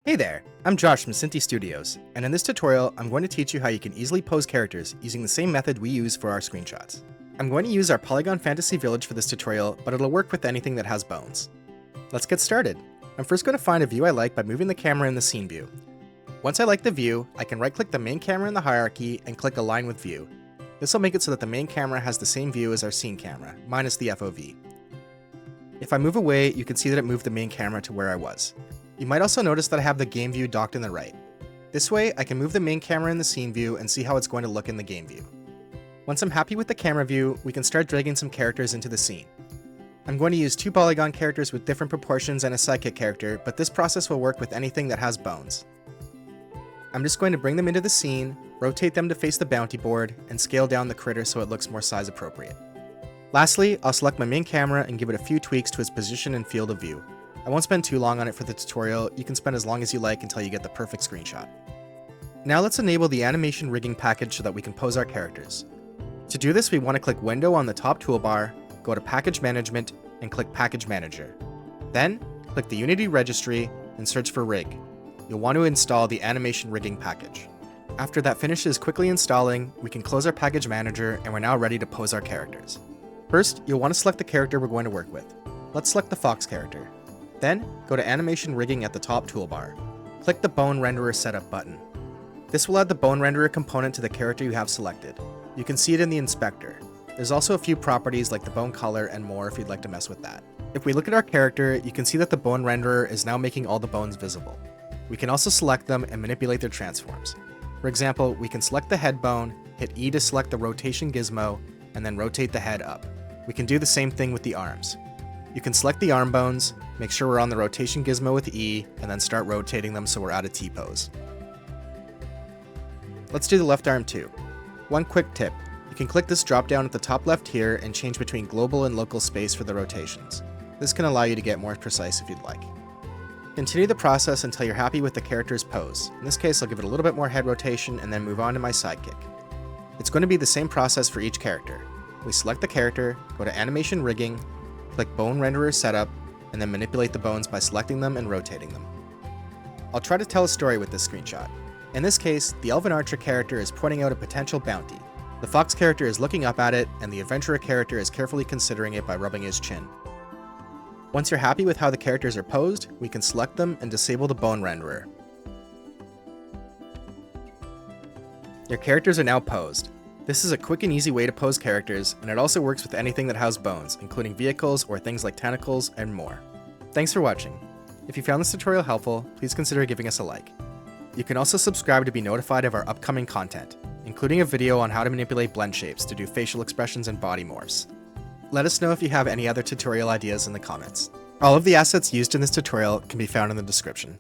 Hey there, I'm Josh from Synty Studios, and in this tutorial, I'm going to teach you how you can easily pose characters using the same method we use for our screenshots. I'm going to use our Polygon Fantasy Village for this tutorial, but it'll work with anything that has bones. Let's get started. I'm first going to find a view I like by moving the camera in the scene view. Once I like the view, I can right-click the main camera in the hierarchy and click Align with View. This will make it so that the main camera has the same view as our scene camera, minus the FOV. If I move away, you can see that it moved the main camera to where I was. You might also notice that I have the game view docked in the right. This way, I can move the main camera in the scene view and see how it's going to look in the game view. Once I'm happy with the camera view, we can start dragging some characters into the scene. I'm going to use 2 polygon characters with different proportions and a sidekick character, but this process will work with anything that has bones. I'm just going to bring them into the scene, rotate them to face the bounty board, and scale down the critter so it looks more size appropriate. Lastly, I'll select my main camera and give it a few tweaks to its position and field of view. I won't spend too long on it for the tutorial, you can spend as long as you like until you get the perfect screenshot. Now let's enable the animation rigging package so that we can pose our characters. To do this, we want to click Window on the top toolbar, go to Package Management, and click Package Manager. Then, click the Unity registry and search for Rig. You'll want to install the animation rigging package. After that finishes quickly installing, we can close our package manager and we're now ready to pose our characters. First, you'll want to select the character we're going to work with. Let's select the fox character. Then, go to Animation Rigging at the top toolbar. Click the Bone Renderer Setup button. This will add the Bone Renderer component to the character you have selected. You can see it in the inspector. There's also a few properties like the bone color and more if you'd like to mess with that. If we look at our character, you can see that the Bone Renderer is now making all the bones visible. We can also select them and manipulate their transforms. For example, we can select the head bone, hit E to select the rotation gizmo, and then rotate the head up. We can do the same thing with the arms. You can select the arm bones, make sure we're on the rotation gizmo with E, and then start rotating them so we're at a T-pose. Let's do the left arm too. One quick tip, you can click this drop down at the top left here and change between global and local space for the rotations. This can allow you to get more precise if you'd like. Continue the process until you're happy with the character's pose. In this case, I'll give it a little bit more head rotation and then move on to my sidekick. It's going to be the same process for each character. We select the character, go to Animation Rigging, click Bone Renderer Setup, and then manipulate the bones by selecting them and rotating them. I'll try to tell a story with this screenshot. In this case, the Elven Archer character is pointing out a potential bounty. The Fox character is looking up at it, and the Adventurer character is carefully considering it by rubbing his chin. Once you're happy with how the characters are posed, we can select them and disable the Bone Renderer. Your characters are now posed. This is a quick and easy way to pose characters, and it also works with anything that has bones, including vehicles or things like tentacles and more. Thanks for watching. If you found this tutorial helpful, please consider giving us a like. You can also subscribe to be notified of our upcoming content, including a video on how to manipulate blend shapes to do facial expressions and body morphs. Let us know if you have any other tutorial ideas in the comments. All of the assets used in this tutorial can be found in the description.